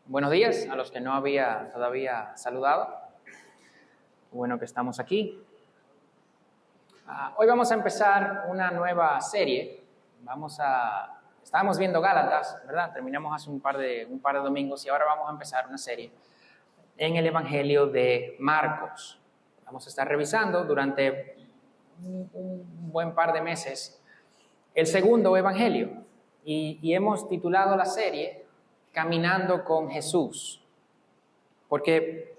Buenos días a los que no había todavía saludado. Bueno que estamos aquí. Hoy vamos a empezar una nueva serie. Estábamos viendo Gálatas, ¿verdad? Terminamos hace un par de domingos y ahora vamos a empezar una serie en el Evangelio de Marcos. Vamos a estar revisando durante un buen par de meses el segundo Evangelio y hemos titulado la serie Caminando con Jesús, porque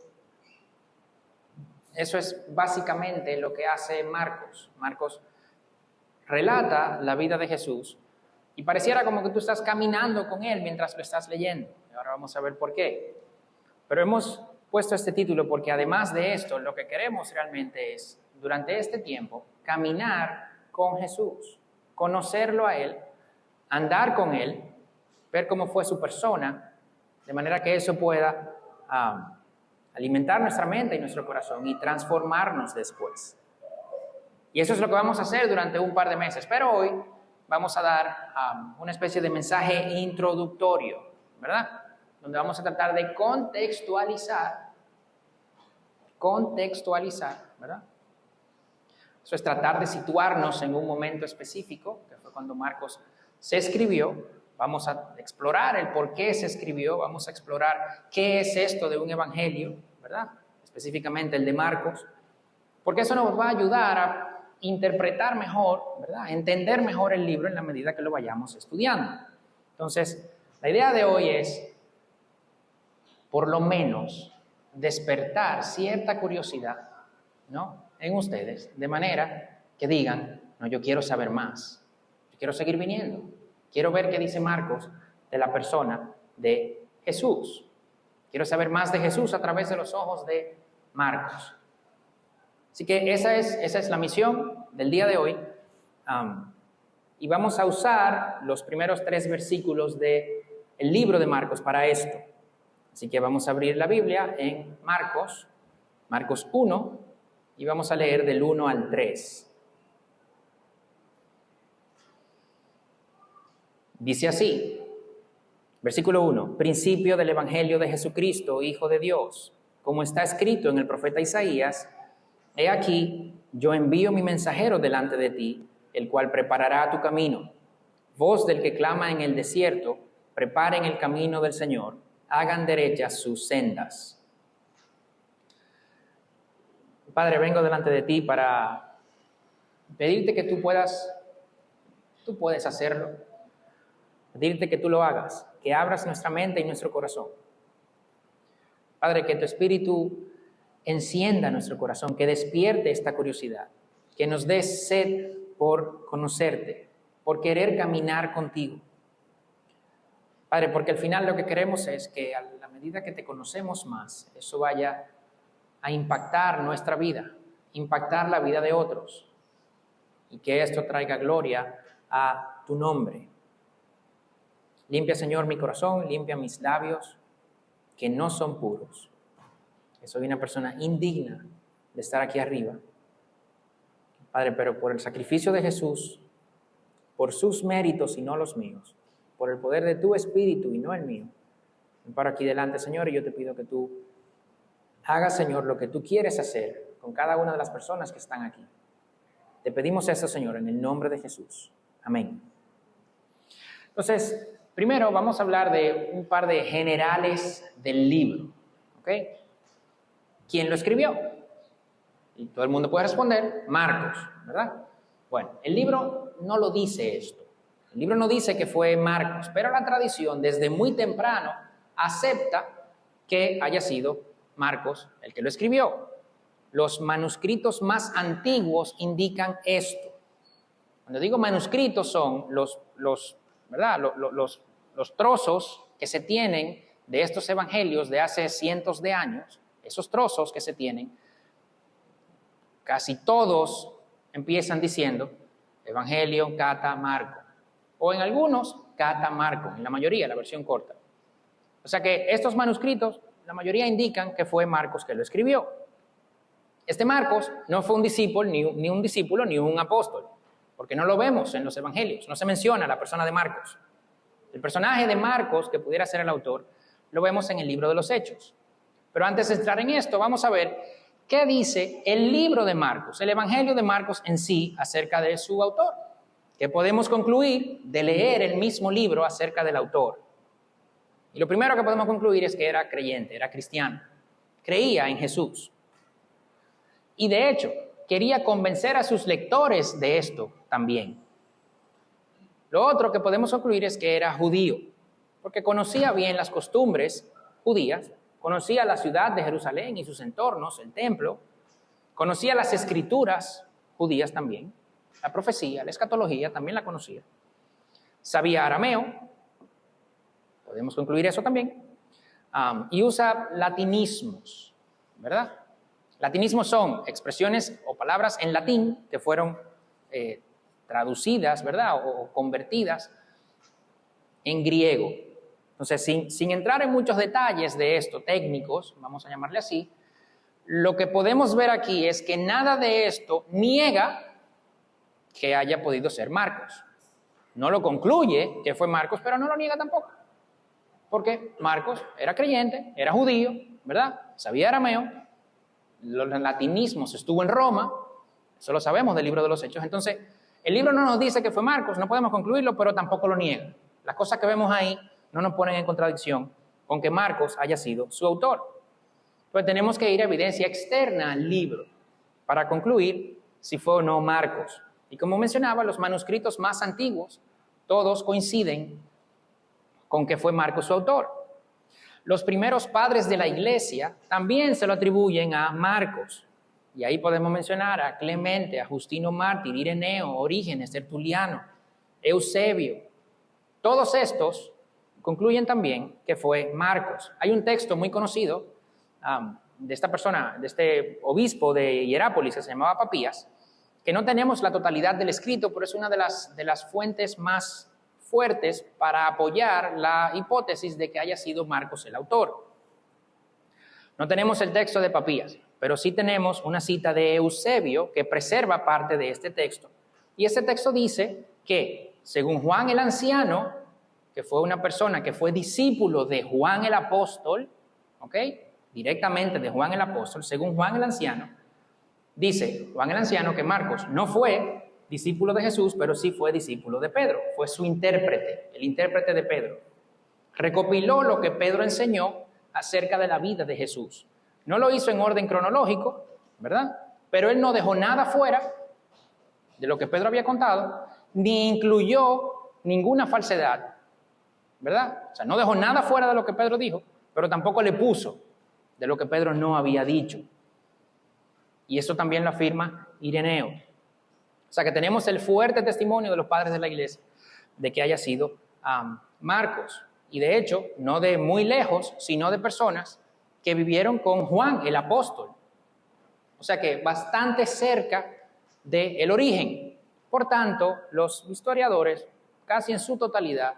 eso es básicamente lo que hace Marcos. Marcos relata la vida de Jesús y pareciera como que tú estás caminando con él mientras lo estás leyendo. Y ahora vamos a ver por qué. Pero hemos puesto este título porque además de esto, lo que queremos realmente es, durante este tiempo, caminar con Jesús, conocerlo a Él, andar con Él, ver cómo fue su persona, de manera que eso pueda alimentar nuestra mente y nuestro corazón y transformarnos después. Y eso es lo que vamos a hacer durante un par de meses. Pero hoy vamos a dar una especie de mensaje introductorio, ¿verdad? Donde vamos a tratar de contextualizar, ¿verdad? Eso es tratar de situarnos en un momento específico, que fue cuando Marcos se escribió. Vamos a explorar el por qué se escribió, vamos a explorar qué es esto de un evangelio, ¿verdad? Específicamente el de Marcos, porque eso nos va a ayudar a interpretar mejor, ¿verdad? A entender mejor el libro en la medida que lo vayamos estudiando. Entonces, la idea de hoy es, por lo menos, despertar cierta curiosidad, ¿no?, en ustedes, de manera que digan, no, yo quiero saber más, yo quiero seguir viniendo. Quiero ver qué dice Marcos de la persona de Jesús. Quiero saber más de Jesús a través de los ojos de Marcos. Así que esa es la misión del día de hoy. Y vamos a usar los primeros 3 versículos del libro de Marcos para esto. Así que vamos a abrir la Biblia en Marcos 1, y vamos a leer del 1 al 3. Dice así, versículo 1, principio del Evangelio de Jesucristo, Hijo de Dios, como está escrito en el profeta Isaías, he aquí, yo envío mi mensajero delante de ti, el cual preparará tu camino. Voz del que clama en el desierto, preparen el camino del Señor, hagan derechas sus sendas. Padre, vengo delante de ti para pedirte que tú puedes hacerlo. Pedirte que tú lo hagas, que abras nuestra mente y nuestro corazón. Padre, que tu Espíritu encienda nuestro corazón, que despierte esta curiosidad, que nos dé sed por conocerte, por querer caminar contigo. Padre, porque al final lo que queremos es que a la medida que te conocemos más, eso vaya a impactar nuestra vida, impactar la vida de otros, y que esto traiga gloria a tu nombre. Limpia, Señor, mi corazón, limpia mis labios, que no son puros. Que soy una persona indigna de estar aquí arriba. Padre, pero por el sacrificio de Jesús, por sus méritos y no los míos, por el poder de tu Espíritu y no el mío, me paro aquí delante, Señor, y yo te pido que tú hagas, Señor, lo que tú quieres hacer con cada una de las personas que están aquí. Te pedimos esto, Señor, en el nombre de Jesús. Amén. Entonces, primero vamos a hablar de un par de generales del libro, ¿ok? ¿Quién lo escribió? Y todo el mundo puede responder, Marcos, ¿verdad? Bueno, el libro no lo dice esto. El libro no dice que fue Marcos, pero la tradición desde muy temprano acepta que haya sido Marcos el que lo escribió. Los manuscritos más antiguos indican esto. Cuando digo manuscritos son ¿verdad? Los trozos que se tienen de estos evangelios de hace cientos de años, esos trozos que se tienen, casi todos empiezan diciendo Evangelio Cata Marco, o en algunos Cata Marco, en la mayoría, la versión corta. O sea que estos manuscritos, la mayoría indican que fue Marcos que lo escribió. Este Marcos no fue un discípulo, ni un apóstol, porque no lo vemos en los evangelios, no se menciona la persona de Marcos. El personaje de Marcos, que pudiera ser el autor, lo vemos en el libro de los Hechos. Pero antes de entrar en esto, vamos a ver qué dice el libro de Marcos, el Evangelio de Marcos en sí, acerca de su autor. ¿Qué podemos concluir de leer el mismo libro acerca del autor? Y lo primero que podemos concluir es que era creyente, era cristiano, creía en Jesús. Y de hecho, quería convencer a sus lectores de esto también. Lo otro que podemos concluir es que era judío, porque conocía bien las costumbres judías, conocía la ciudad de Jerusalén y sus entornos, el templo, conocía las escrituras judías también, la profecía, la escatología también la conocía. Sabía arameo, podemos concluir eso también, y usa latinismos, ¿verdad? Latinismos son expresiones o palabras en latín que fueron traducidas, ¿verdad? O convertidas en griego. Entonces, sin entrar en muchos detalles de esto, técnicos, vamos a llamarle así, lo que podemos ver aquí es que nada de esto niega que haya podido ser Marcos. No lo concluye que fue Marcos, pero no lo niega tampoco. Porque Marcos era creyente, era judío, ¿verdad? Sabía arameo, los latinismos estuvo en Roma, eso lo sabemos del libro de los Hechos. Entonces, el libro no nos dice que fue Marcos, no podemos concluirlo, pero tampoco lo niega. Las cosas que vemos ahí no nos ponen en contradicción con que Marcos haya sido su autor. Pues tenemos que ir a evidencia externa al libro para concluir si fue o no Marcos. Y como mencionaba, los manuscritos más antiguos, todos coinciden con que fue Marcos su autor. Los primeros padres de la iglesia también se lo atribuyen a Marcos. Y ahí podemos mencionar a Clemente, a Justino Mártir, Ireneo, Orígenes, Tertuliano, Eusebio. Todos estos concluyen también que fue Marcos. Hay un texto muy conocido de esta persona, de este obispo de Hierápolis que se llamaba Papías, que no tenemos la totalidad del escrito, pero es una de las fuentes más fuertes para apoyar la hipótesis de que haya sido Marcos el autor. No tenemos el texto de Papías, pero sí tenemos una cita de Eusebio que preserva parte de este texto. Y este texto dice que, según Juan el anciano, que fue una persona que fue discípulo de Juan el apóstol, ¿ok? Directamente de Juan el apóstol, según Juan el anciano, dice Juan el anciano que Marcos no fue discípulo de Jesús, pero sí fue discípulo de Pedro, fue su intérprete, el intérprete de Pedro. Recopiló lo que Pedro enseñó acerca de la vida de Jesús. No lo hizo en orden cronológico, ¿verdad? Pero él no dejó nada fuera de lo que Pedro había contado, ni incluyó ninguna falsedad, ¿verdad? O sea, no dejó nada fuera de lo que Pedro dijo, pero tampoco le puso de lo que Pedro no había dicho. Y eso también lo afirma Ireneo. O sea que tenemos el fuerte testimonio de los padres de la iglesia de que haya sido Marcos. Y de hecho, no de muy lejos, sino de personas que vivieron con Juan el apóstol. O sea que bastante cerca del origen. Por tanto, los historiadores, casi en su totalidad,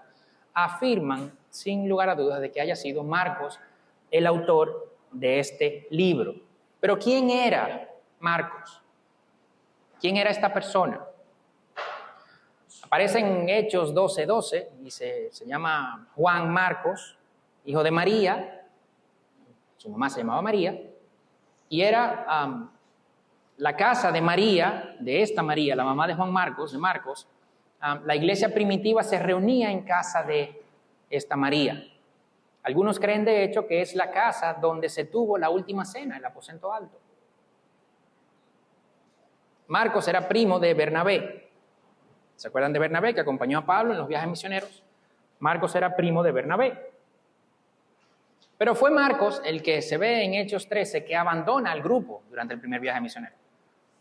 afirman sin lugar a dudas de que haya sido Marcos el autor de este libro. Pero ¿quién era Marcos? ¿Quién era esta persona? Aparece en Hechos 12:12 y se llama Juan Marcos, hijo de María. Su mamá se llamaba María. Y era la casa de María, de esta María, la mamá de Juan Marcos, de Marcos. La iglesia primitiva se reunía en casa de esta María. Algunos creen de hecho que es la casa donde se tuvo la última cena, el aposento alto. Marcos era primo de Bernabé. ¿Se acuerdan de Bernabé que acompañó a Pablo en los viajes misioneros? Marcos era primo de Bernabé. Pero fue Marcos el que se ve en Hechos 13 que abandona al grupo durante el primer viaje misionero.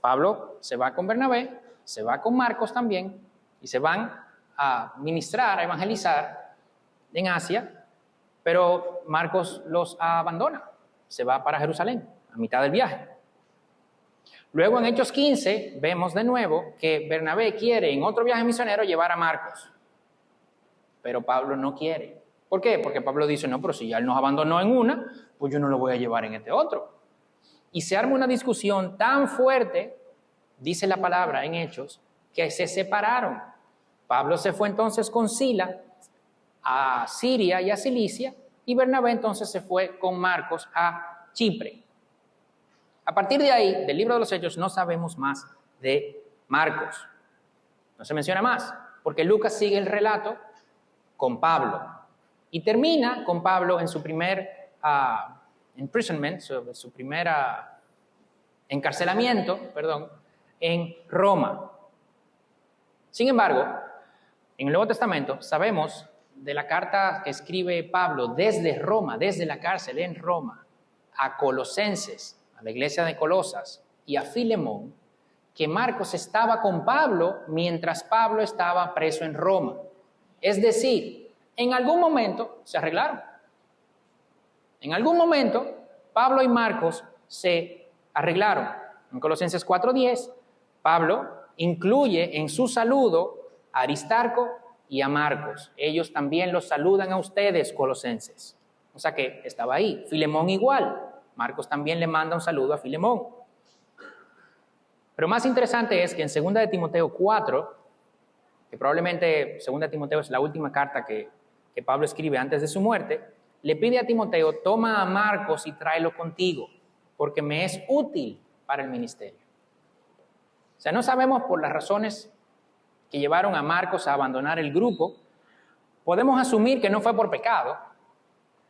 Pablo se va con Bernabé, se va con Marcos también y se van a ministrar, a evangelizar en Asia, pero Marcos los abandona, se va para Jerusalén a mitad del viaje. Luego en Hechos 15 vemos de nuevo que Bernabé quiere en otro viaje misionero llevar a Marcos, pero Pablo no quiere. ¿Por qué? Porque Pablo dice, no, pero si ya él nos abandonó en una, pues yo no lo voy a llevar en este otro. Y se arma una discusión tan fuerte, dice la palabra en Hechos, que se separaron. Pablo se fue entonces con Sila a Siria y a Cilicia, y Bernabé entonces se fue con Marcos a Chipre. A partir de ahí, del libro de los Hechos, no sabemos más de Marcos. No se menciona más, porque Lucas sigue el relato con Pablo y termina con Pablo en su primer imprisonment, su primer encarcelamiento, en Roma. Sin embargo, en el Nuevo Testamento sabemos de la carta que escribe Pablo desde Roma, desde la cárcel en Roma, a Colosenses, a la iglesia de Colosas y a Filemón, que Marcos estaba con Pablo mientras Pablo estaba preso en Roma. Es decir, en algún momento se arreglaron. En algún momento Pablo y Marcos se arreglaron. En Colosenses 4:10, Pablo incluye en su saludo a Aristarco y a Marcos. Ellos también los saludan a ustedes, colosenses. O sea que estaba ahí. Filemón igual. Marcos también le manda un saludo a Filemón. Pero más interesante es que en 2 de Timoteo 4, que probablemente 2 de Timoteo es la última carta que Pablo escribe antes de su muerte, le pide a Timoteo: toma a Marcos y tráelo contigo, porque me es útil para el ministerio. O sea, no sabemos por las razones que llevaron a Marcos a abandonar el grupo. Podemos asumir que no fue por pecado,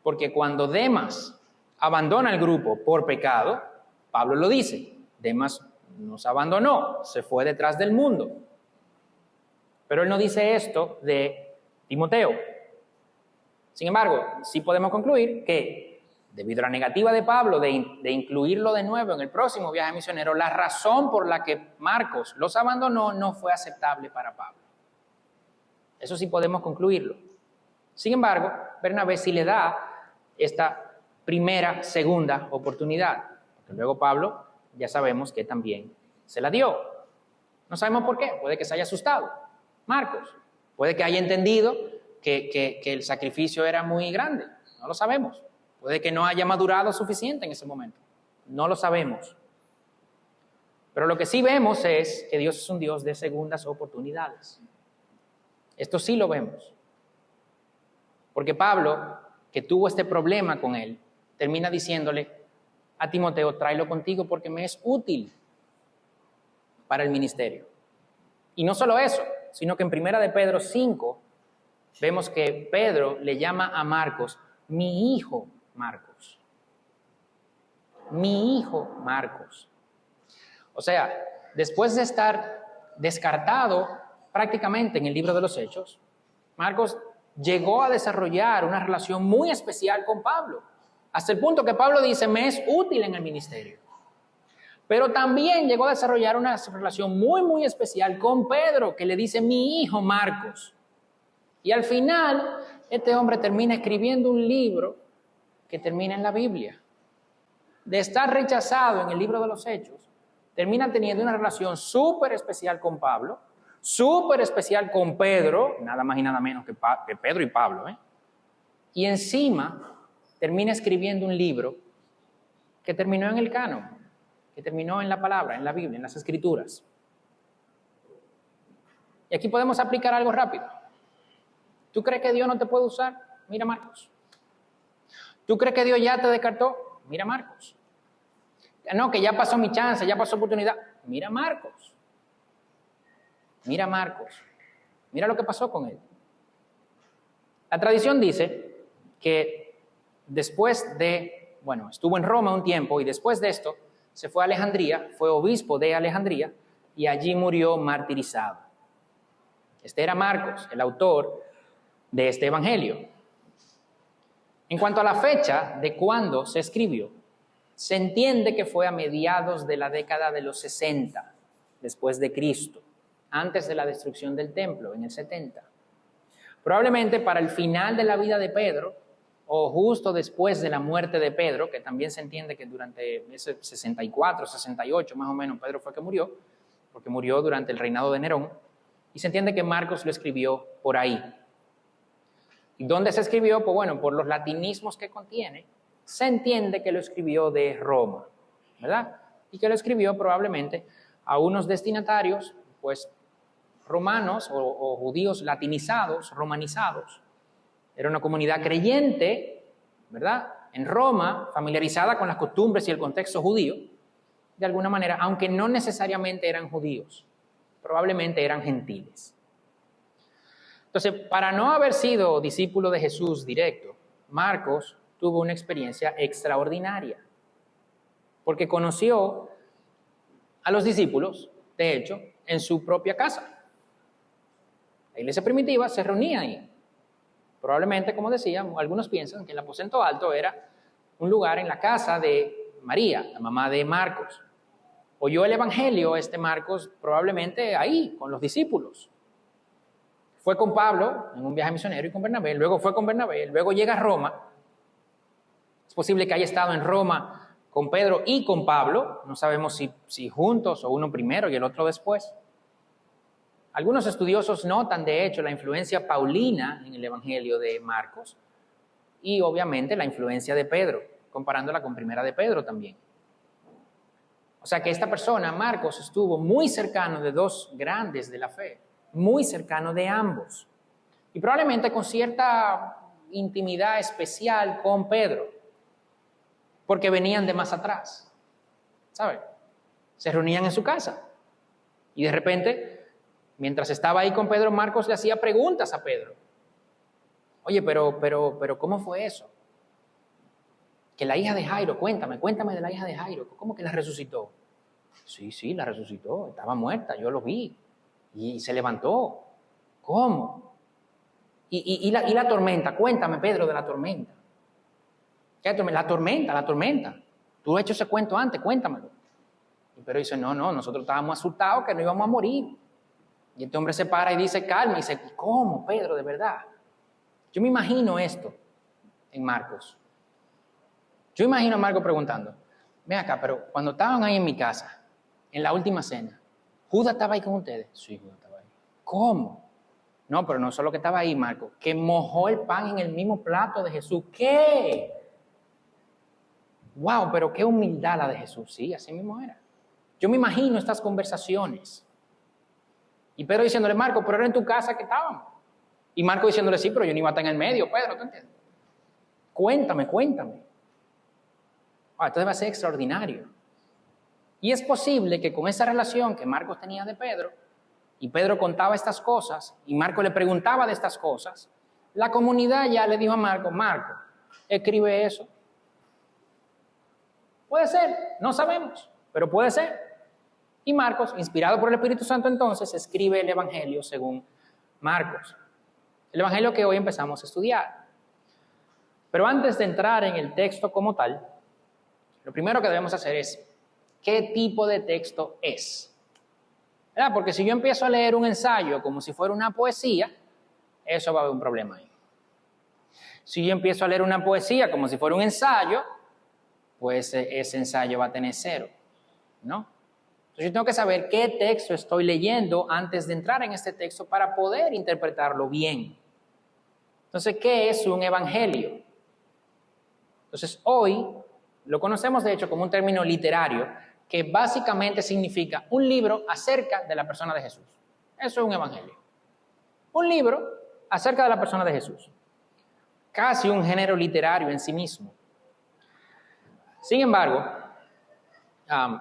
porque cuando Demas abandona el grupo por pecado, Pablo lo dice: Demas nos abandonó, se fue detrás del mundo. Pero él no dice esto de Timoteo. Sin embargo, sí podemos concluir que debido a la negativa de Pablo de incluirlo de nuevo en el próximo viaje misionero, la razón por la que Marcos los abandonó no fue aceptable para Pablo. Eso sí podemos concluirlo. Sin embargo, Bernabé sí le da esta segunda oportunidad, porque luego Pablo ya sabemos que también se la dio. No sabemos por qué, puede que se haya asustado Marcos, puede que haya entendido que el sacrificio era muy grande, no lo sabemos. Puede que no haya madurado suficiente en ese momento, no lo sabemos. Pero lo que sí vemos es que Dios es un Dios de segundas oportunidades. Esto sí lo vemos. Porque Pablo, que tuvo este problema con él, termina diciéndole a Timoteo: tráelo contigo porque me es útil para el ministerio. Y no solo eso, sino que en 1 de Pedro 5 vemos que Pedro le llama a Marcos mi hijo Marcos. Mi hijo Marcos. O sea, después de estar descartado prácticamente en el libro de los Hechos, Marcos llegó a desarrollar una relación muy especial con Pablo, hasta el punto que Pablo dice: me es útil en el ministerio. Pero también llegó a desarrollar una relación muy, muy especial con Pedro, que le dice mi hijo Marcos. Y al final, este hombre termina escribiendo un libro que termina en la Biblia. De estar rechazado en el libro de los Hechos, termina teniendo una relación súper especial con Pablo, súper especial con Pedro, nada más y nada menos que Pedro y Pablo, y encima termina escribiendo un libro que terminó en el canon, que terminó en la palabra, en la Biblia, en las Escrituras. Y aquí podemos aplicar algo rápido. ¿Tú crees que Dios no te puede usar? Mira Marcos. ¿Tú crees que Dios ya te descartó? Mira Marcos. No, que ya pasó mi chance, ya pasó oportunidad. Mira Marcos. Mira Marcos. Mira lo que pasó con él. La tradición dice que después de, estuvo en Roma un tiempo y después de esto se fue a Alejandría, fue obispo de Alejandría y allí murió martirizado. Este era Marcos, el autor de este evangelio. En cuanto a la fecha de cuándo se escribió, se entiende que fue a mediados de la década de los 60 después de Cristo, antes de la destrucción del templo, en el 70. Probablemente para el final de la vida de Pedro, o justo después de la muerte de Pedro, que también se entiende que durante ese 64, 68 más o menos Pedro fue que murió, porque murió durante el reinado de Nerón, y se entiende que Marcos lo escribió por ahí. ¿Y dónde se escribió? Pues por los latinismos que contiene, se entiende que lo escribió de Roma, ¿verdad? Y que lo escribió probablemente a unos destinatarios, romanos o judíos latinizados, romanizados. Era una comunidad creyente ¿verdad? En Roma, familiarizada con las costumbres y el contexto judío, de alguna manera, aunque no necesariamente eran judíos, probablemente eran gentiles. Entonces, para no haber sido discípulo de Jesús directo, Marcos tuvo una experiencia extraordinaria, porque conoció a los discípulos, de hecho, en su propia casa. La iglesia primitiva se reunía ahí. Probablemente, como decía, algunos piensan que el aposento alto era un lugar en la casa de María, la mamá de Marcos. Oyó el evangelio Marcos probablemente ahí, con los discípulos. Fue con Pablo en un viaje misionero y con Bernabé, luego fue con Bernabé, luego llega a Roma. Es posible que haya estado en Roma con Pedro y con Pablo, no sabemos si juntos o uno primero y el otro después. Algunos estudiosos notan, de hecho, la influencia paulina en el evangelio de Marcos y obviamente la influencia de Pedro, comparándola con Primera de Pedro también. O sea que esta persona, Marcos, estuvo muy cercano de dos grandes de la fe, muy cercano de ambos. Y probablemente con cierta intimidad especial con Pedro, porque venían de más atrás, ¿sabe? Se reunían en su casa. Y de repente, mientras estaba ahí con Pedro, Marcos le hacía preguntas a Pedro. Oye, pero ¿cómo fue eso? Que la hija de Jairo, cuéntame de la hija de Jairo. ¿Cómo que la resucitó? Sí, la resucitó, estaba muerta, yo lo vi. Y se levantó. ¿Cómo? Y la tormenta, cuéntame, Pedro, de la tormenta. ¿Qué tormenta? La tormenta. Tú has hecho ese cuento antes, cuéntamelo. Y Pedro dice, no, nosotros estábamos asustados que no íbamos a morir. Y este hombre se para y dice, calma, y dice, ¿cómo, Pedro, de verdad? Yo me imagino esto en Marcos. Yo imagino a Marcos preguntando, ven acá, pero cuando estaban ahí en mi casa, en la última cena, ¿Judas estaba ahí con ustedes? Sí, Judas estaba ahí. ¿Cómo? No, pero no solo que estaba ahí, Marcos, que mojó el pan en el mismo plato de Jesús. ¿Qué? Wow, pero qué humildad la de Jesús. Sí, así mismo era. Yo me imagino estas conversaciones. Y Pedro diciéndole, Marcos, pero era en tu casa que estábamos. Y Marcos diciéndole, sí, pero yo no iba a estar en el medio, Pedro, ¿te entiendes? Cuéntame. Entonces va a ser extraordinario. Y es posible que con esa relación que Marcos tenía de Pedro, y Pedro contaba estas cosas, y Marcos le preguntaba de estas cosas, la comunidad ya le dijo a Marcos, escribe eso. Puede ser, no sabemos, pero puede ser. Y Marcos, inspirado por el Espíritu Santo entonces, escribe el Evangelio según Marcos. El Evangelio que hoy empezamos a estudiar. Pero antes de entrar en el texto como tal, lo primero que debemos hacer es, ¿qué tipo de texto es? ¿Verdad? Porque si yo empiezo a leer un ensayo como si fuera una poesía, eso va a haber un problema ahí. Si yo empiezo a leer una poesía como si fuera un ensayo, pues ese ensayo va a tener 0, ¿no? Entonces yo tengo que saber qué texto estoy leyendo antes de entrar en este texto para poder interpretarlo bien. Entonces, ¿qué es un evangelio? Entonces, hoy lo conocemos de hecho como un término literario que básicamente significa un libro acerca de la persona de Jesús. Eso es un evangelio. Un libro acerca de la persona de Jesús. Casi un género literario en sí mismo. Sin embargo,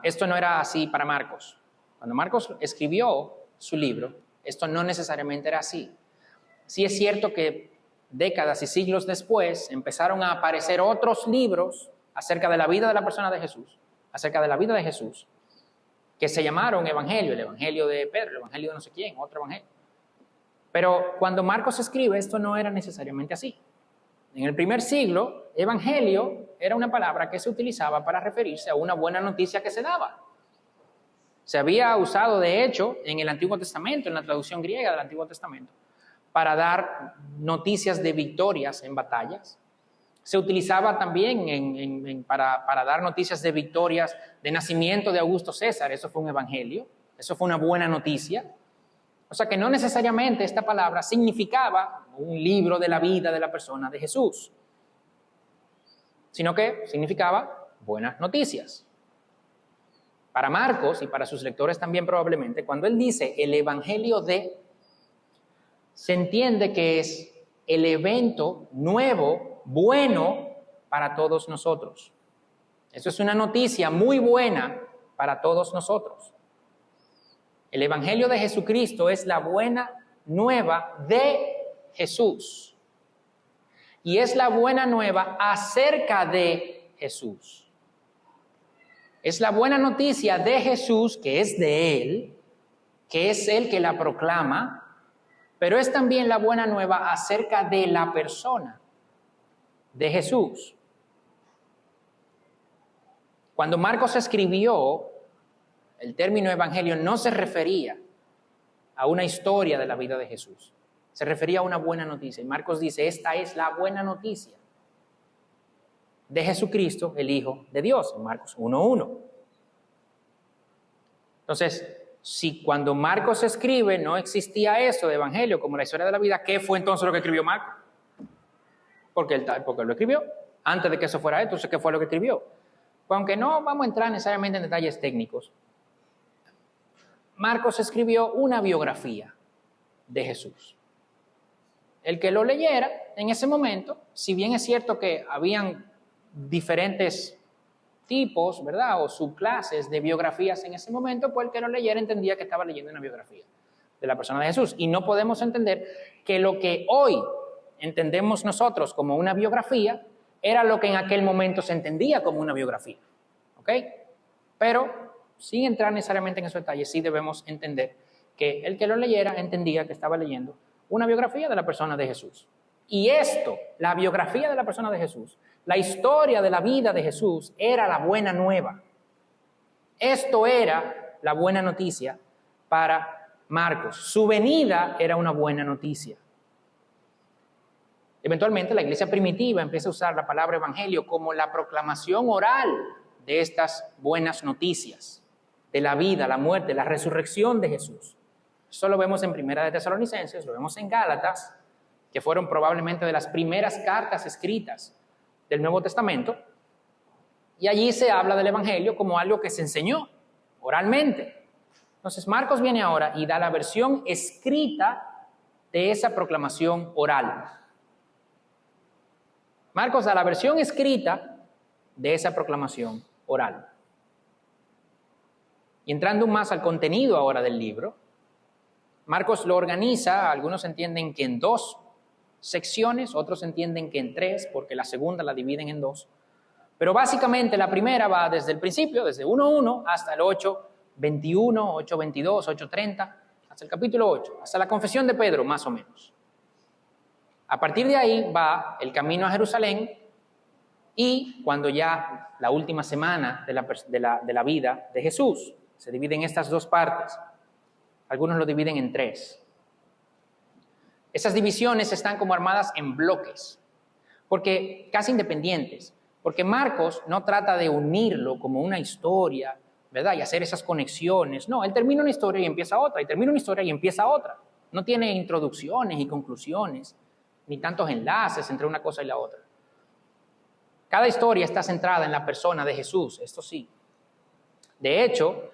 esto no era así para Marcos. Cuando Marcos escribió su libro, esto no necesariamente era así. Sí es cierto que décadas y siglos después empezaron a aparecer otros libros acerca de la vida de la persona de Jesús, que se llamaron evangelio, el evangelio de Pedro, el evangelio de no sé quién, otro evangelio. Pero cuando Marcos escribe, esto no era necesariamente así. En el primer siglo, evangelio era una palabra que se utilizaba para referirse a una buena noticia que se daba. Se había usado, de hecho, en el Antiguo Testamento, en la traducción griega del Antiguo Testamento, para dar noticias de victorias en batallas. Se utilizaba también para dar noticias de victorias de nacimiento de Augusto César. Eso fue un evangelio, eso fue una buena noticia. O sea que no necesariamente esta palabra significaba un libro de la vida de la persona de Jesús, sino que significaba buenas noticias. Para Marcos y para sus lectores también probablemente, cuando él dice el evangelio de, se entiende que es el evento nuevo, bueno, para todos nosotros. Eso es una noticia muy buena para todos nosotros. El Evangelio de Jesucristo es la buena nueva de Jesús. Y es la buena nueva acerca de Jesús. Es la buena noticia de Jesús, que es de Él, que es Él que la proclama, pero es también la buena nueva acerca de la persona de Jesús. Cuando Marcos escribió, el término evangelio no se refería a una historia de la vida de Jesús, se refería a una buena noticia. Y Marcos dice, esta es la buena noticia de Jesucristo, el Hijo de Dios, en Marcos 1:1. Entonces, si cuando Marcos escribe no existía eso de evangelio como la historia de la vida, ¿qué fue entonces lo que escribió Marcos? Porque él lo escribió. Antes de que eso fuera entonces, ¿qué fue lo que escribió? Pues aunque no vamos a entrar necesariamente en detalles técnicos, Marcos escribió una biografía de Jesús. El que lo leyera en ese momento, si bien es cierto que habían diferentes tipos, ¿verdad?, o subclases de biografías en ese momento, pues el que lo leyera entendía que estaba leyendo una biografía de la persona de Jesús. Y no podemos entender que lo que hoy entendemos nosotros como una biografía era lo que en aquel momento se entendía como una biografía. ¿Ok? Pero sin entrar necesariamente en esos detalles, sí debemos entender que el que lo leyera entendía que estaba leyendo una biografía de la persona de Jesús. Y esto, la biografía de la persona de Jesús, la historia de la vida de Jesús, era la buena nueva. Esto era la buena noticia para Marcos. Su venida era una buena noticia. Eventualmente la iglesia primitiva empieza a usar la palabra evangelio como la proclamación oral de estas buenas noticias, de la vida, la muerte, la resurrección de Jesús. Eso lo vemos en Primera de Tesalonicenses, lo vemos en Gálatas, que fueron probablemente de las primeras cartas escritas del Nuevo Testamento, y allí se habla del evangelio como algo que se enseñó oralmente. Entonces Marcos viene ahora y da la versión escrita de esa proclamación oral. Marcos da la versión escrita de esa proclamación oral. Y entrando más al contenido ahora del libro, Marcos lo organiza, algunos entienden que en 2 secciones, otros entienden que en 3, porque la segunda la dividen en 2. Pero básicamente la primera va desde el principio, desde 1:1 hasta el 8:21, 8:22, 8:30, hasta el capítulo 8, hasta la confesión de Pedro, más o menos. A partir de ahí va el camino a Jerusalén y cuando ya la última semana de la vida de Jesús. Se divide en estas 2 partes. Algunos lo dividen en 3. Esas divisiones están como armadas en bloques, porque casi independientes, porque Marcos no trata de unirlo como una historia, ¿verdad?, y hacer esas conexiones. No, él termina una historia y empieza otra, y termina una historia y empieza otra. No tiene introducciones y conclusiones, ni tantos enlaces entre una cosa y la otra. Cada historia está centrada en la persona de Jesús, esto sí. De hecho,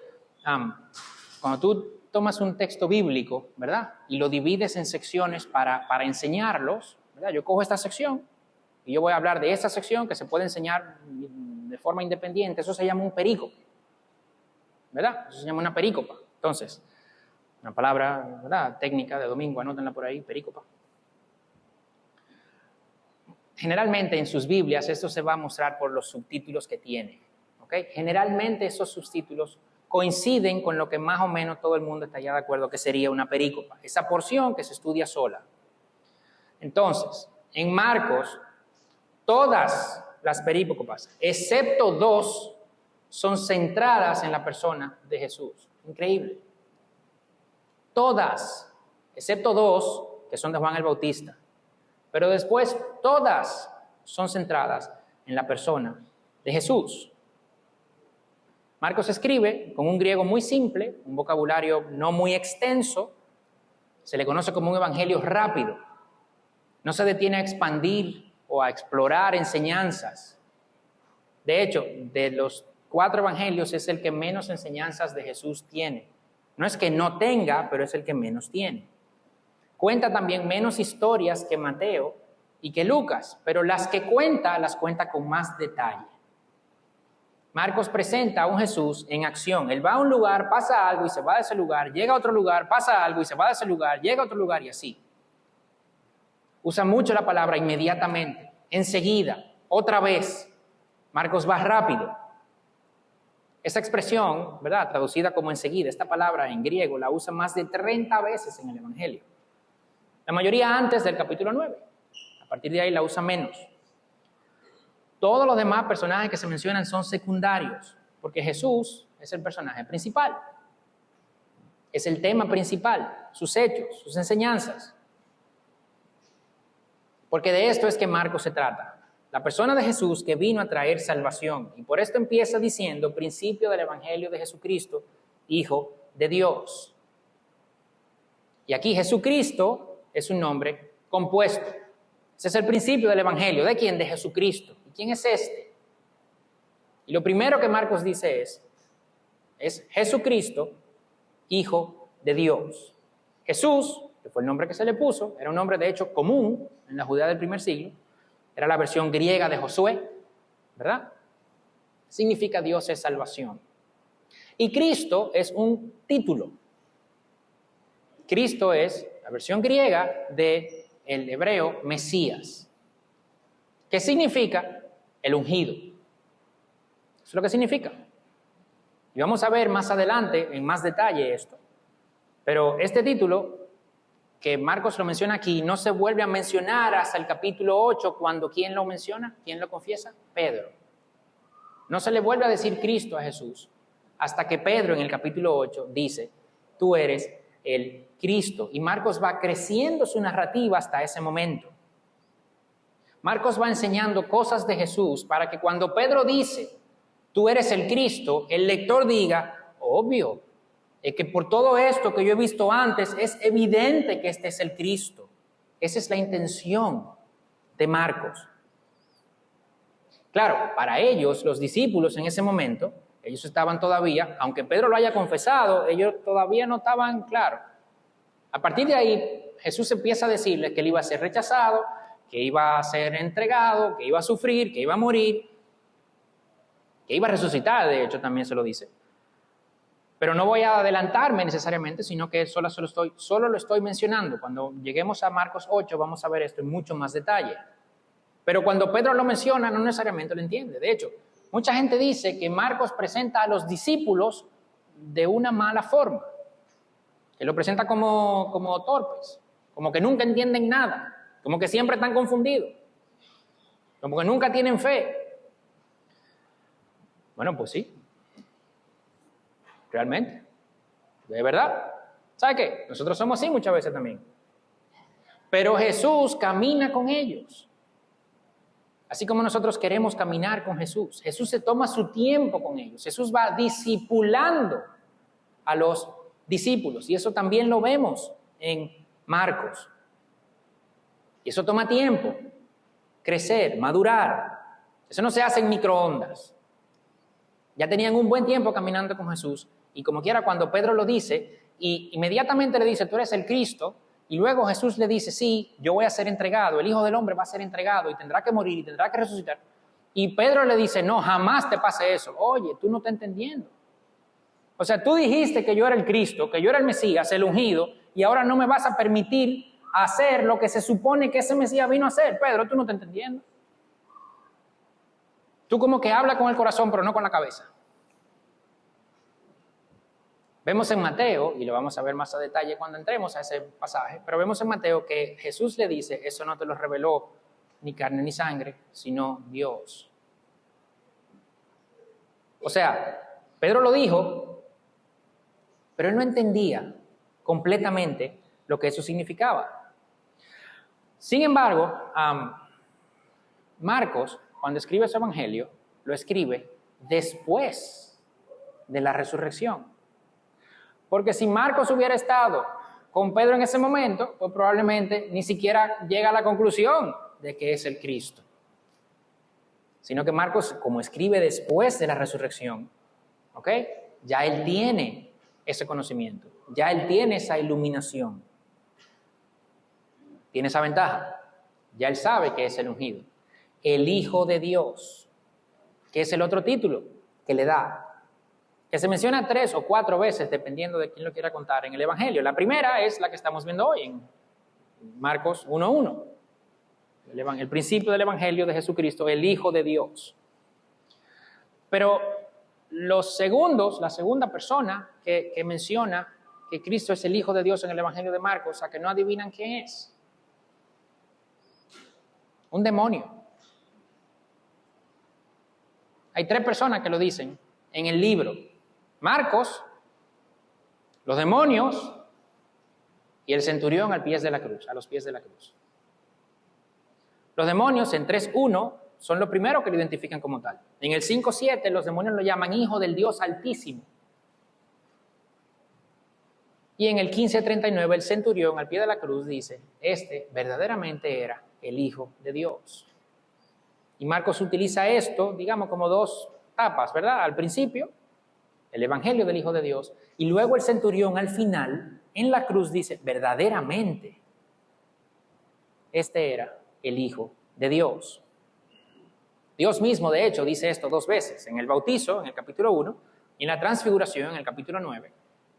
cuando tú tomas un texto bíblico, ¿verdad?, y lo divides en secciones para enseñarlos, ¿verdad? Yo cojo esta sección y yo voy a hablar de esta sección que se puede enseñar de forma independiente. Eso se llama un perícope, ¿verdad? Eso se llama una perícopa. Entonces, una palabra, ¿verdad?, técnica de domingo, anótenla por ahí, perícopa. Generalmente en sus Biblias esto se va a mostrar por los subtítulos que tiene. ¿Okay? Generalmente esos subtítulos coinciden con lo que más o menos todo el mundo está ya de acuerdo que sería una perícopa, esa porción que se estudia sola. Entonces, en Marcos, todas las perícopas, excepto 2, son centradas en la persona de Jesús. Increíble. Todas, excepto 2, que son de Juan el Bautista. Pero después, todas son centradas en la persona de Jesús. Marcos escribe con un griego muy simple, un vocabulario no muy extenso, se le conoce como un evangelio rápido. No se detiene a expandir o a explorar enseñanzas. De hecho, de los 4 evangelios es el que menos enseñanzas de Jesús tiene. No es que no tenga, pero es el que menos tiene. Cuenta también menos historias que Mateo y que Lucas, pero las que cuenta, las cuenta con más detalle. Marcos presenta a un Jesús en acción. Él va a un lugar, pasa algo y se va de ese lugar, llega a otro lugar, pasa algo y se va de ese lugar, llega a otro lugar y así. Usa mucho la palabra inmediatamente, enseguida, otra vez. Marcos va rápido. Esa expresión, ¿verdad?, traducida como enseguida, esta palabra en griego la usa más de 30 veces en el Evangelio. La mayoría antes del capítulo 9. A partir de ahí la usa menos. Todos los demás personajes que se mencionan son secundarios, porque Jesús es el personaje principal. Es el tema principal, sus hechos, sus enseñanzas. Porque de esto es que Marcos se trata. La persona de Jesús que vino a traer salvación. Y por esto empieza diciendo, principio del Evangelio de Jesucristo, Hijo de Dios. Y aquí Jesucristo es un nombre compuesto. Ese es el principio del Evangelio. ¿De quién? De Jesucristo. ¿Y quién es este? Y lo primero que Marcos dice es Jesucristo, Hijo de Dios. Jesús, que fue el nombre que se le puso, era un nombre de hecho común en la Judea del primer siglo. Era la versión griega de Josué, ¿verdad? Significa Dios es salvación. Y Cristo es un título. Cristo es la versión griega del hebreo Mesías. ¿Qué significa? El ungido. Eso es lo que significa. Y vamos a ver más adelante en más detalle esto. Pero este título que Marcos lo menciona aquí, no se vuelve a mencionar hasta el capítulo 8, cuando ¿quién lo menciona? ¿Quién lo confiesa? Pedro. No se le vuelve a decir Cristo a Jesús, hasta que Pedro en el capítulo 8 dice, tú eres el Cristo. Y Marcos va creciendo su narrativa hasta ese momento. Marcos va enseñando cosas de Jesús para que cuando Pedro dice, tú eres el Cristo, el lector diga, obvio, es que por todo esto que yo he visto antes, es evidente que este es el Cristo. Esa es la intención de Marcos. Claro, para ellos, los discípulos en ese momento, ellos estaban todavía, aunque Pedro lo haya confesado, ellos todavía no estaban claros. A partir de ahí, Jesús empieza a decirles que él iba a ser rechazado, que iba a ser entregado, que iba a sufrir, que iba a morir, que iba a resucitar, de hecho también se lo dice. Pero no voy a adelantarme necesariamente, sino que solo lo estoy mencionando. Cuando lleguemos a Marcos 8 vamos a ver esto en mucho más detalle. Pero cuando Pedro lo menciona, no necesariamente lo entiende. De hecho, mucha gente dice que Marcos presenta a los discípulos de una mala forma. Que lo presenta como torpes, como que nunca entienden nada, como que siempre están confundidos, como que nunca tienen fe. Bueno, pues sí. Realmente, de verdad. ¿Sabe qué? Nosotros somos así muchas veces también. Pero Jesús camina con ellos. Así como nosotros queremos caminar con Jesús. Jesús se toma su tiempo con ellos. Jesús va discipulando a los discípulos. Y eso también lo vemos en Marcos. Y eso toma tiempo. Crecer, madurar. Eso no se hace en microondas. Ya tenían un buen tiempo caminando con Jesús. Y como quiera, cuando Pedro lo dice, y inmediatamente le dice, tú eres el Cristo, y luego Jesús le dice, sí, yo voy a ser entregado, el Hijo del Hombre va a ser entregado, y tendrá que morir, y tendrá que resucitar. Y Pedro le dice, no, jamás te pase eso. Oye, tú no estás entendiendo. O sea, tú dijiste que yo era el Cristo, que yo era el Mesías, el ungido, y ahora no me vas a permitir hacer lo que se supone que ese Mesías vino a hacer. Pedro, tú no estás entendiendo. Tú como que hablas con el corazón, pero no con la cabeza. Vemos en Mateo, y lo vamos a ver más a detalle cuando entremos a ese pasaje, pero vemos en Mateo que Jesús le dice, eso no te lo reveló ni carne ni sangre, sino Dios. O sea, Pedro lo dijo, pero él no entendía completamente lo que eso significaba. Sin embargo, Marcos, cuando escribe su evangelio, lo escribe después de la resurrección. Porque si Marcos hubiera estado con Pedro en ese momento, pues probablemente ni siquiera llega a la conclusión de que es el Cristo. Sino que Marcos, como escribe después de la resurrección, ¿ok? Ya él tiene ese conocimiento, ya él tiene esa iluminación. Tiene esa ventaja. Ya él sabe que es el ungido. El Hijo de Dios, que es el otro título que le da, que se menciona 3 o 4 veces, dependiendo de quién lo quiera contar en el Evangelio. La primera es la que estamos viendo hoy en Marcos 1:1. El principio del Evangelio de Jesucristo, el Hijo de Dios. Pero los segundos, la segunda persona que menciona que Cristo es el Hijo de Dios en el Evangelio de Marcos, a que no adivinan quién es. Un demonio. Hay 3 personas que lo dicen en el libro. Marcos, los demonios y el centurión a los pies de la cruz. Los demonios en 3:1 son lo primero que lo identifican como tal. En el 5:7 los demonios lo llaman Hijo del Dios Altísimo. Y en el 15:39 el centurión al pie de la cruz dice, este verdaderamente era el Hijo de Dios. Y Marcos utiliza esto, digamos, como 2 etapas, ¿verdad? Al principio, el Evangelio del Hijo de Dios, y luego el centurión al final, en la cruz, dice, verdaderamente, este era el Hijo de Dios. Dios mismo, de hecho, dice esto 2 veces, en el bautizo, en el capítulo 1, y en la transfiguración, en el capítulo 9,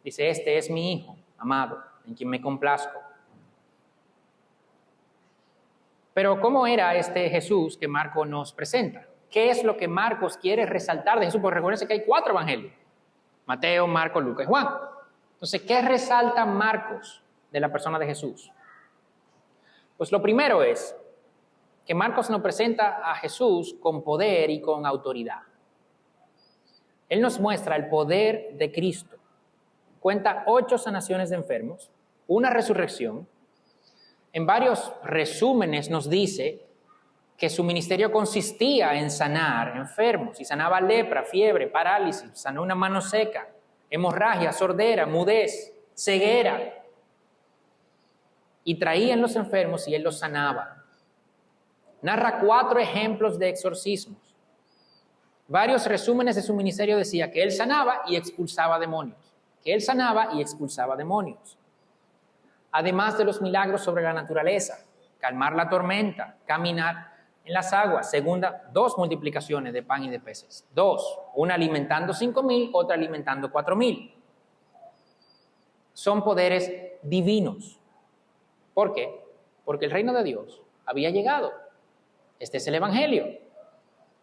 dice, este es mi Hijo amado, en quien me complazco. Pero ¿cómo era este Jesús que Marcos nos presenta? ¿Qué es lo que Marcos quiere resaltar de Jesús? Porque recuérdense que hay 4 evangelios, Mateo, Marcos, Lucas y Juan. Entonces, ¿qué resalta Marcos de la persona de Jesús? Pues lo primero es que Marcos nos presenta a Jesús con poder y con autoridad. Él nos muestra el poder de Cristo. Cuenta 8 sanaciones de enfermos, una resurrección. En varios resúmenes nos dice que su ministerio consistía en sanar enfermos, y sanaba lepra, fiebre, parálisis, sanó una mano seca, hemorragia, sordera, mudez, ceguera. Y traían los enfermos y él los sanaba. Narra 4 ejemplos de exorcismos. Varios resúmenes de su ministerio decía que él sanaba y expulsaba demonios. Que él sanaba y expulsaba demonios. Además de los milagros sobre la naturaleza, calmar la tormenta, caminar en las aguas. Segunda, 2 multiplicaciones de pan y de peces. 2, una alimentando 5,000, otra alimentando 4,000. Son poderes divinos. ¿Por qué? Porque el reino de Dios había llegado. Este es el Evangelio.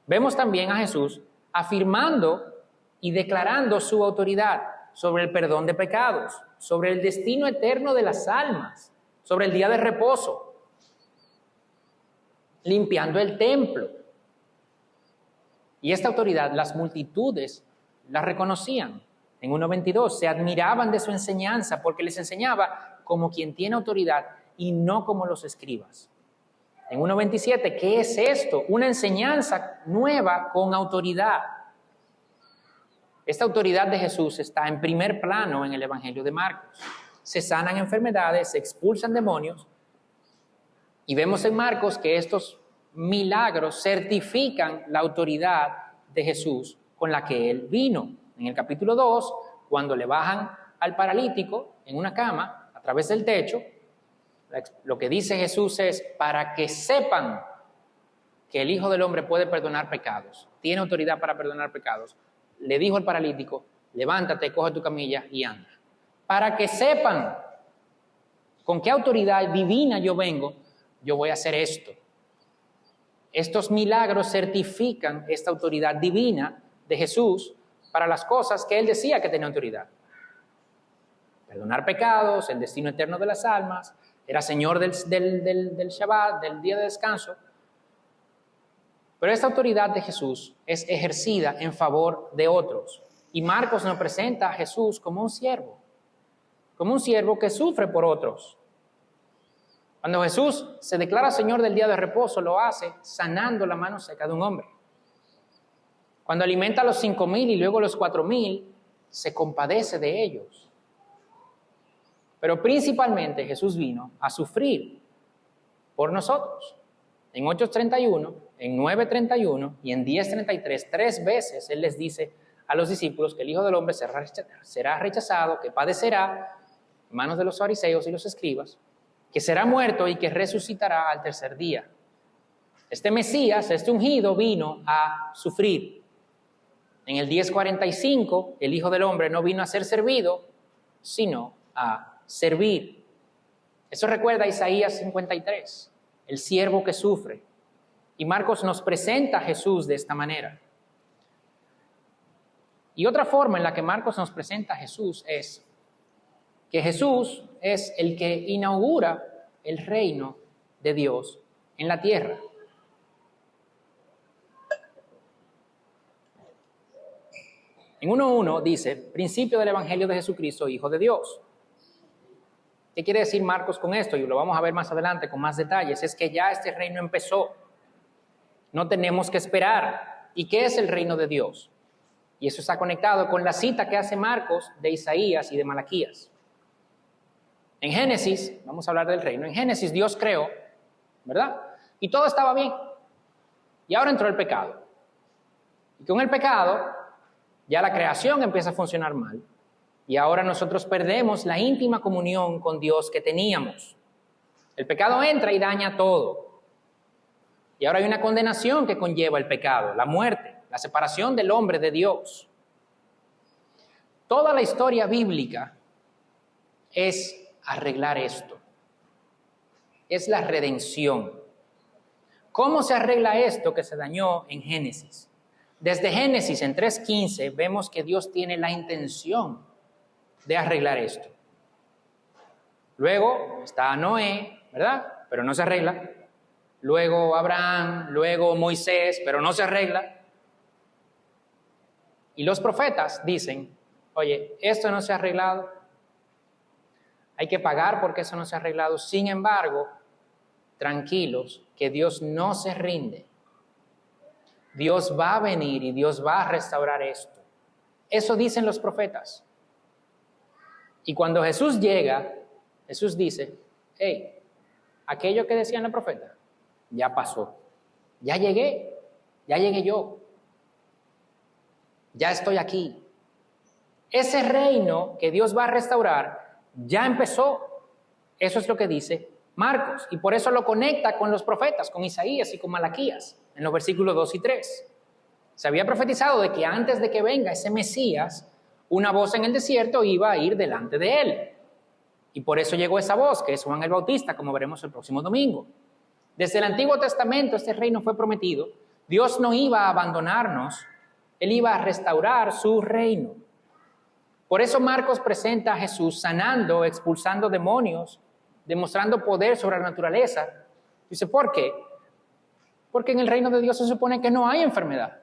Vemos también a Jesús afirmando y declarando su autoridad sobre el perdón de pecados, sobre el destino eterno de las almas, sobre el día de reposo, limpiando el templo. Y esta autoridad las multitudes la reconocían. En 1:22 se admiraban de su enseñanza porque les enseñaba como quien tiene autoridad y no como los escribas. En 1:27, ¿qué es esto? Una enseñanza nueva con autoridad. Esta autoridad de Jesús está en primer plano en el Evangelio de Marcos. Se sanan enfermedades, se expulsan demonios, y vemos en Marcos que estos milagros certifican la autoridad de Jesús con la que él vino. En el capítulo 2, cuando le bajan al paralítico en una cama a través del techo, lo que dice Jesús es para que sepan que el Hijo del Hombre puede perdonar pecados, tiene autoridad para perdonar pecados. Le dijo al paralítico, levántate, coge tu camilla y anda. Para que sepan con qué autoridad divina yo vengo, yo voy a hacer esto. Estos milagros certifican esta autoridad divina de Jesús para las cosas que él decía que tenía autoridad. Perdonar pecados, el destino eterno de las almas, era Señor del Shabbat, del día de descanso. Pero esta autoridad de Jesús es ejercida en favor de otros. Y Marcos nos presenta a Jesús como un siervo que sufre por otros. Cuando Jesús se declara Señor del día de reposo, lo hace sanando la mano seca de un hombre. Cuando alimenta a los 5,000 y luego los 4,000, se compadece de ellos. Pero principalmente Jesús vino a sufrir por nosotros. En 8:31, en 9:31 y en 10:33, 3 veces Él les dice a los discípulos que el Hijo del Hombre será rechazado, que padecerá en manos de los fariseos y los escribas, que será muerto y que resucitará al tercer día. Este Mesías, este ungido, vino a sufrir. En el 10:45, el Hijo del Hombre no vino a ser servido, sino a servir. Eso recuerda a Isaías 53, el siervo que sufre. Y Marcos nos presenta a Jesús de esta manera. Y otra forma en la que Marcos nos presenta a Jesús es que Jesús es el que inaugura el reino de Dios en la tierra. En 1:1 dice, principio del Evangelio de Jesucristo, Hijo de Dios. ¿Qué quiere decir Marcos con esto? Y lo vamos a ver más adelante con más detalles. Es que ya este reino empezó. No tenemos que esperar. ¿Y qué es el reino de Dios? Y eso está conectado con la cita que hace Marcos de Isaías y de Malaquías. En Génesis, vamos a hablar del reino, en Génesis Dios creó, ¿verdad? Y todo estaba bien. Y ahora entró el pecado. Y con el pecado, ya la creación empieza a funcionar mal. Y ahora nosotros perdemos la íntima comunión con Dios que teníamos. El pecado entra y daña todo. Y ahora hay una condenación que conlleva el pecado, la muerte, la separación del hombre de Dios. Toda la historia bíblica es arreglar esto. Es la redención. ¿Cómo se arregla esto que se dañó en Génesis? Desde Génesis en 3:15 vemos que Dios tiene la intención de arreglar esto. Luego está Noé, ¿verdad? Pero no se arregla. Luego Abraham, luego Moisés, pero no se arregla. Y los profetas dicen, oye, esto no se ha arreglado. Hay que pagar porque eso no se ha arreglado. Sin embargo, tranquilos, que Dios no se rinde. Dios va a venir y Dios va a restaurar esto. Eso dicen los profetas. Y cuando Jesús llega, Jesús dice, hey, aquello que decían los profetas, ya pasó. Ya llegué yo. Ya estoy aquí. Ese reino que Dios va a restaurar ya empezó. Eso es lo que dice Marcos. Y por eso lo conecta con los profetas, con Isaías y con Malaquías, en los versículos 2 y 3. Se había profetizado de que antes de que venga ese Mesías, una voz en el desierto iba a ir delante de él. Y por eso llegó esa voz, que es Juan el Bautista, como veremos el próximo domingo. Desde el Antiguo Testamento este reino fue prometido. Dios no iba a abandonarnos, Él iba a restaurar su reino. Por eso Marcos presenta a Jesús sanando, expulsando demonios, demostrando poder sobre la naturaleza. Dice, ¿por qué? Porque en el reino de Dios se supone que no hay enfermedad.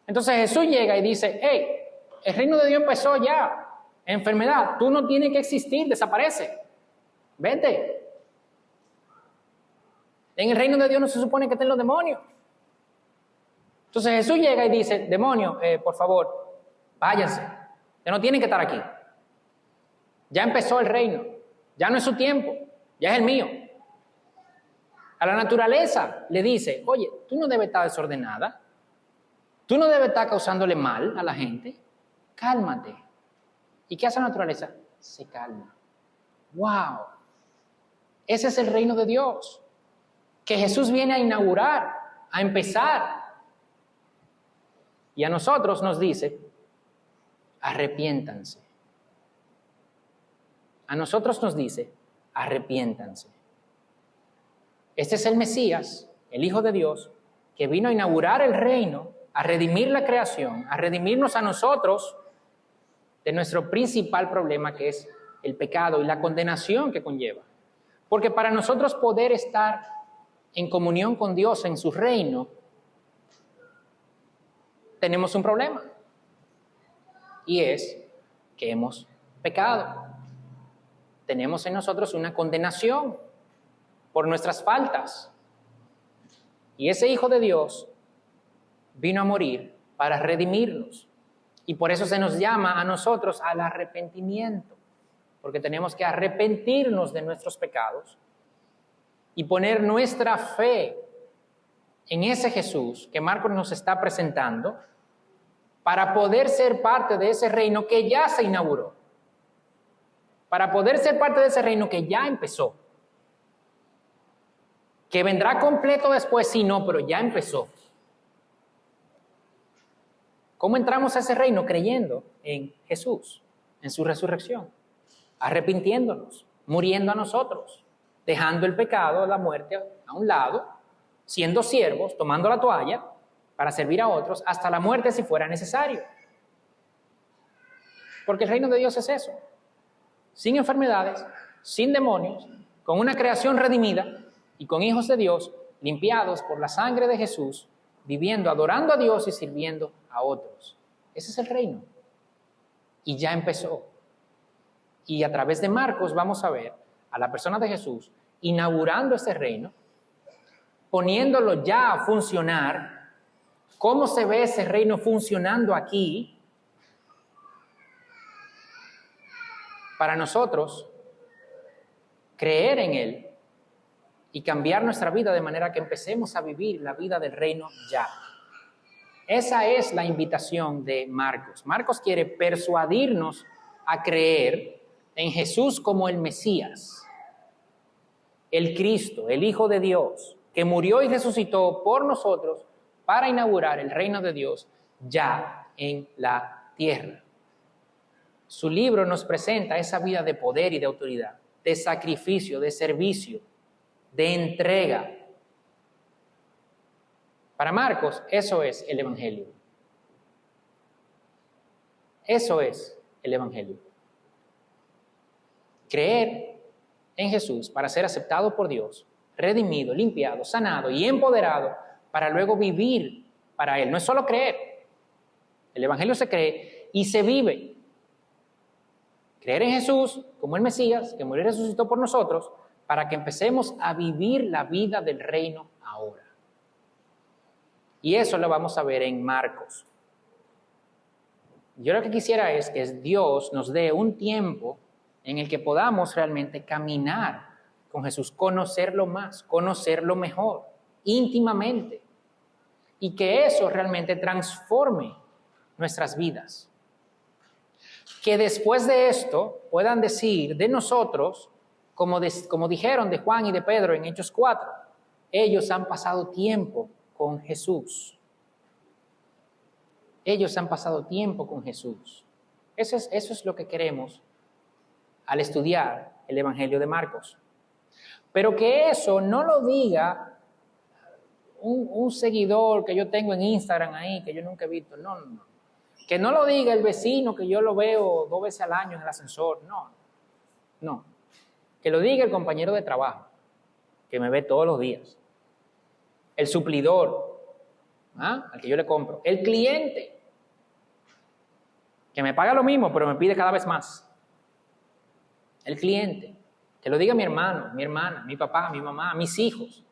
Entonces Jesús llega y dice, hey, el reino de Dios empezó ya. Enfermedad, tú no tienes que existir, desaparece. Vete. En el reino de Dios no se supone que estén los demonios. Entonces Jesús llega y dice, demonio, por favor, váyanse. Ya no tienen que estar aquí. Ya empezó el reino. Ya no es su tiempo. Ya es el mío. A la naturaleza le dice, oye, tú no debes estar desordenada. Tú no debes estar causándole mal a la gente. Cálmate. ¿Y qué hace la naturaleza? Se calma. ¡Wow! Ese es el reino de Dios. Que Jesús viene a inaugurar, a empezar. Y a nosotros nos dice, arrepiéntanse. A nosotros nos dice, arrepiéntanse. Este es el Mesías, el Hijo de Dios, que vino a inaugurar el reino, a redimir la creación, a redimirnos a nosotros de nuestro principal problema, que es el pecado y la condenación que conlleva. Porque para nosotros poder estar en comunión con Dios en su reino, tenemos un problema. Y es que hemos pecado. Tenemos en nosotros una condenación por nuestras faltas. Y ese Hijo de Dios vino a morir para redimirnos. Y por eso se nos llama a nosotros al arrepentimiento. Porque tenemos que arrepentirnos de nuestros pecados y poner nuestra fe en ese Jesús que Marcos nos está presentando para poder ser parte de ese reino que ya se inauguró. Para poder ser parte de ese reino que ya empezó. Que vendrá completo después, sí, no, pero ya empezó. ¿Cómo entramos a ese reino? Creyendo en Jesús, en su resurrección, arrepintiéndonos, muriendo a nosotros, dejando el pecado, la muerte a un lado, siendo siervos, tomando la toalla para servir a otros, hasta la muerte si fuera necesario. Porque el reino de Dios es eso, sin enfermedades, sin demonios, con una creación redimida y con hijos de Dios limpiados por la sangre de Jesús, viviendo, adorando a Dios y sirviendo a otros. Ese es el reino. Y ya empezó. Y a través de Marcos vamos a ver a la persona de Jesús inaugurando este reino, poniéndolo ya a funcionar. ¿Cómo se ve ese reino funcionando aquí? Para nosotros, creer en Él y cambiar nuestra vida de manera que empecemos a vivir la vida del reino ya. Esa es la invitación de Marcos. Marcos quiere persuadirnos a creer en Jesús como el Mesías, el Cristo, el Hijo de Dios, que murió y resucitó por nosotros para inaugurar el reino de Dios ya en la tierra. Su libro nos presenta esa vida de poder y de autoridad, de sacrificio, de servicio, de entrega. Para Marcos, eso es el Evangelio. Eso es el Evangelio. Creer en Jesús para ser aceptado por Dios, redimido, limpiado, sanado y empoderado para luego vivir para Él. No es solo creer. El Evangelio se cree y se vive. Creer en Jesús como el Mesías, que murió y resucitó por nosotros, para que empecemos a vivir la vida del reino ahora. Y eso lo vamos a ver en Marcos. Yo lo que quisiera es que Dios nos dé un tiempo en el que podamos realmente caminar con Jesús, conocerlo más, conocerlo mejor, íntimamente, y que eso realmente transforme nuestras vidas. Que después de esto puedan decir de nosotros, como dijeron de Juan y de Pedro en Hechos 4, ellos han pasado tiempo con Jesús. Ellos han pasado tiempo con Jesús. Eso es lo que queremos al estudiar el Evangelio de Marcos. Pero que eso no lo diga un seguidor que yo tengo en Instagram ahí, que yo nunca he visto. No. Que no lo diga el vecino que yo lo veo 2 veces al año en el ascensor. No. Que lo diga el compañero de trabajo, que me ve todos los días. El suplidor, al que yo le compro. El cliente, que me paga lo mismo, pero me pide cada vez más. El cliente, que lo diga mi hermano, mi hermana, mi papá, mi mamá, mis hijos,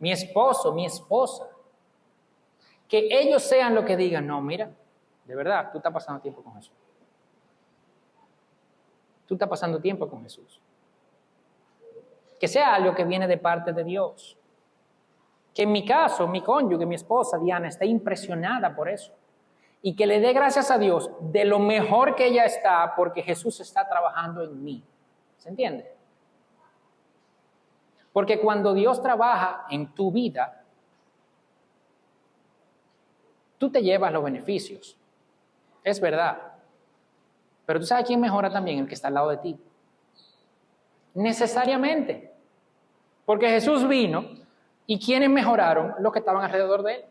mi esposo, mi esposa. Que ellos sean lo que digan, no, mira, de verdad, tú estás pasando tiempo con Jesús. Tú estás pasando tiempo con Jesús. Que sea algo que viene de parte de Dios. Que en mi caso, mi cónyuge, mi esposa Diana, esté impresionada por eso. Y que le dé gracias a Dios de lo mejor que ella está, porque Jesús está trabajando en mí. ¿Se entiende? Porque cuando Dios trabaja en tu vida, tú te llevas los beneficios. Es verdad. Pero tú sabes quién mejora también, el que está al lado de ti. Necesariamente. Porque Jesús vino y ¿quiénes mejoraron? Los que estaban alrededor de Él.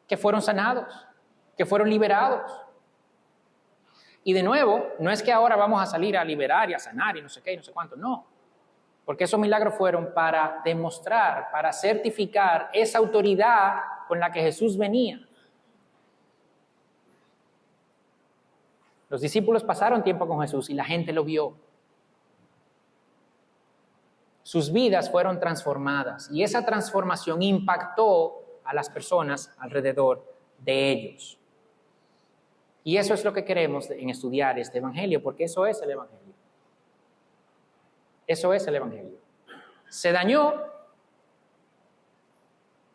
Que fueron sanados, que fueron liberados. Y de nuevo, no es que ahora vamos a salir a liberar y a sanar y no sé qué y no sé cuánto, no. Porque esos milagros fueron para demostrar, para certificar esa autoridad con la que Jesús venía. Los discípulos pasaron tiempo con Jesús y la gente lo vio. Sus vidas fueron transformadas y esa transformación impactó a las personas alrededor de ellos. Y eso es lo que queremos en estudiar este Evangelio, porque eso es el Evangelio. Eso es el Evangelio. Se dañó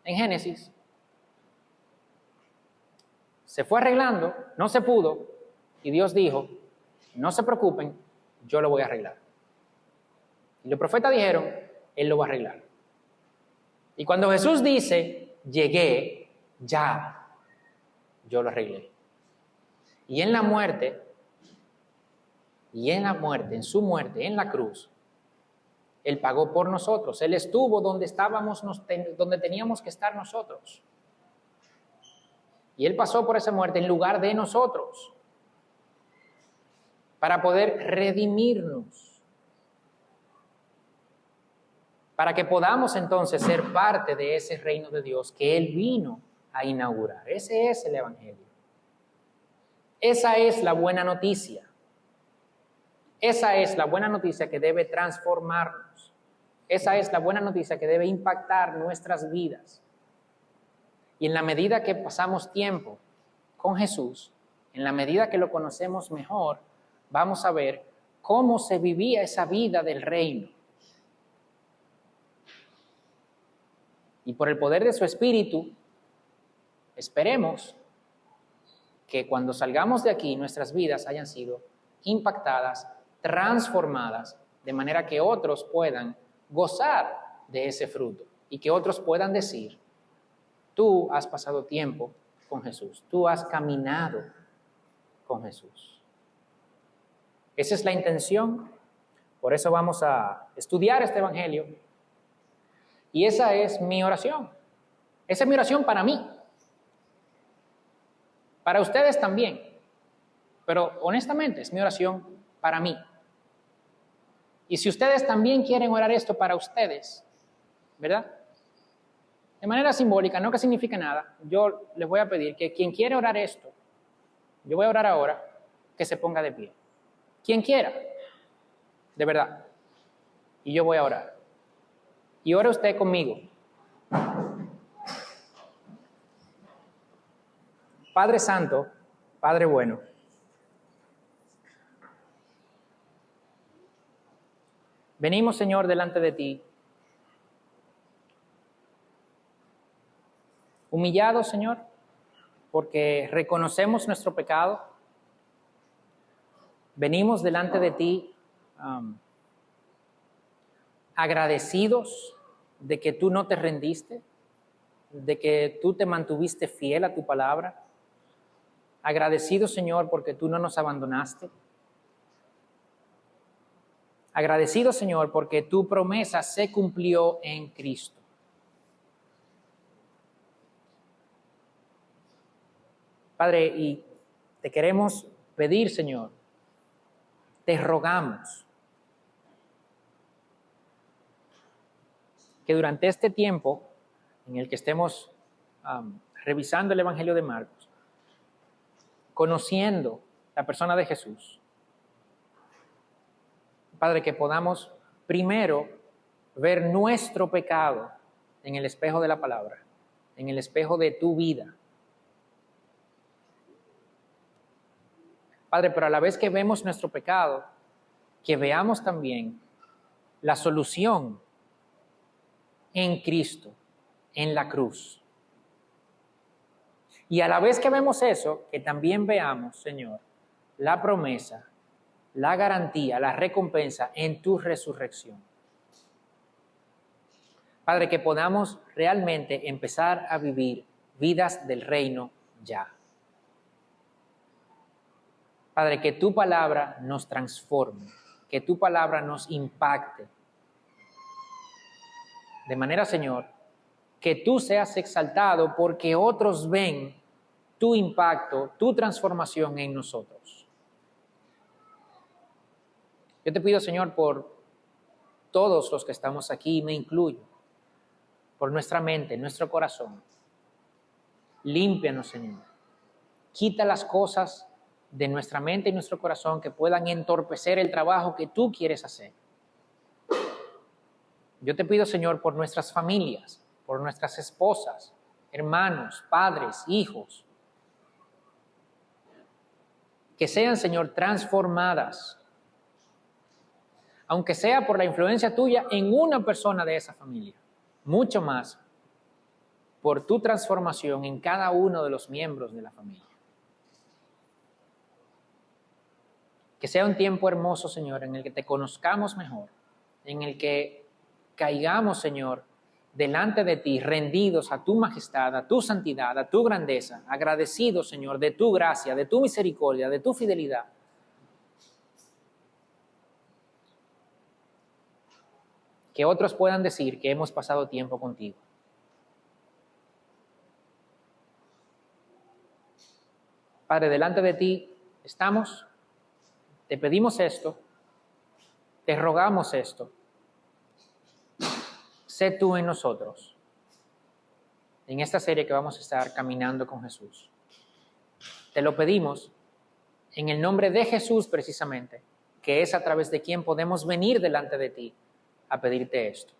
en Génesis, se fue arreglando, no se pudo, y Dios dijo, no se preocupen, yo lo voy a arreglar. Y los profetas dijeron, Él lo va a arreglar. Y cuando Jesús dice, llegué, ya, yo lo arreglé. Y en la muerte, en su muerte, en la cruz, Él pagó por nosotros. Él estuvo donde estábamos, donde teníamos que estar nosotros. Y Él pasó por esa muerte en lugar de nosotros, para poder redimirnos, para que podamos entonces ser parte de ese reino de Dios que Él vino a inaugurar. Ese es el Evangelio. Esa es la buena noticia. Esa es la buena noticia que debe transformarnos. Esa es la buena noticia que debe impactar nuestras vidas. Y en la medida que pasamos tiempo con Jesús, en la medida que lo conocemos mejor, vamos a ver cómo se vivía esa vida del reino. Y por el poder de su Espíritu, esperemos que cuando salgamos de aquí nuestras vidas hayan sido impactadas, transformadas, de manera que otros puedan gozar de ese fruto y que otros puedan decir, tú has pasado tiempo con Jesús, tú has caminado con Jesús. Esa es la intención, por eso vamos a estudiar este Evangelio y esa es mi oración. Esa es mi oración para mí. Para ustedes también, pero honestamente es mi oración para mí. Y si ustedes también quieren orar esto para ustedes, ¿verdad? De manera simbólica, no que signifique nada, yo les voy a pedir que quien quiere orar esto, yo voy a orar ahora, que se ponga de pie. Quien quiera, de verdad. Y yo voy a orar. Y ore usted conmigo. Padre Santo, Padre bueno, venimos, Señor, delante de ti, humillados, Señor, porque reconocemos nuestro pecado. Venimos delante de ti agradecidos de que tú no te rendiste, de que tú te mantuviste fiel a tu palabra. Agradecidos, Señor, porque tú no nos abandonaste. Agradecidos, Señor, porque tu promesa se cumplió en Cristo. Padre, y te queremos pedir, Señor, te rogamos que durante este tiempo en el que estemos revisando el Evangelio de Marcos, conociendo la persona de Jesús, Padre, que podamos primero ver nuestro pecado en el espejo de la palabra, en el espejo de tu vida. Padre, pero a la vez que vemos nuestro pecado, que veamos también la solución en Cristo, en la cruz. Y a la vez que vemos eso, que también veamos, Señor, la promesa, la garantía, la recompensa en tu resurrección. Padre, que podamos realmente empezar a vivir vidas del reino ya. Padre, que tu palabra nos transforme, que tu palabra nos impacte. De manera, Señor, que tú seas exaltado porque otros ven tu impacto, tu transformación en nosotros. Yo te pido, Señor, por todos los que estamos aquí, me incluyo, por nuestra mente, nuestro corazón. Límpianos, Señor. Quita las cosas de nuestra mente y nuestro corazón que puedan entorpecer el trabajo que tú quieres hacer. Yo te pido, Señor, por nuestras familias, por nuestras esposas, hermanos, padres, hijos, que sean, Señor, transformadas, aunque sea por la influencia tuya en una persona de esa familia, mucho más por tu transformación en cada uno de los miembros de la familia. Que sea un tiempo hermoso, Señor, en el que te conozcamos mejor, en el que caigamos, Señor, delante de ti, rendidos a tu majestad, a tu santidad, a tu grandeza, agradecidos, Señor, de tu gracia, de tu misericordia, de tu fidelidad. Que otros puedan decir que hemos pasado tiempo contigo. Padre, delante de ti estamos, te pedimos esto, te rogamos esto. Sé tú en nosotros, en esta serie que vamos a estar caminando con Jesús. Te lo pedimos en el nombre de Jesús precisamente, que es a través de quien podemos venir delante de ti a pedirte esto.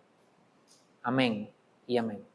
Amén y amén.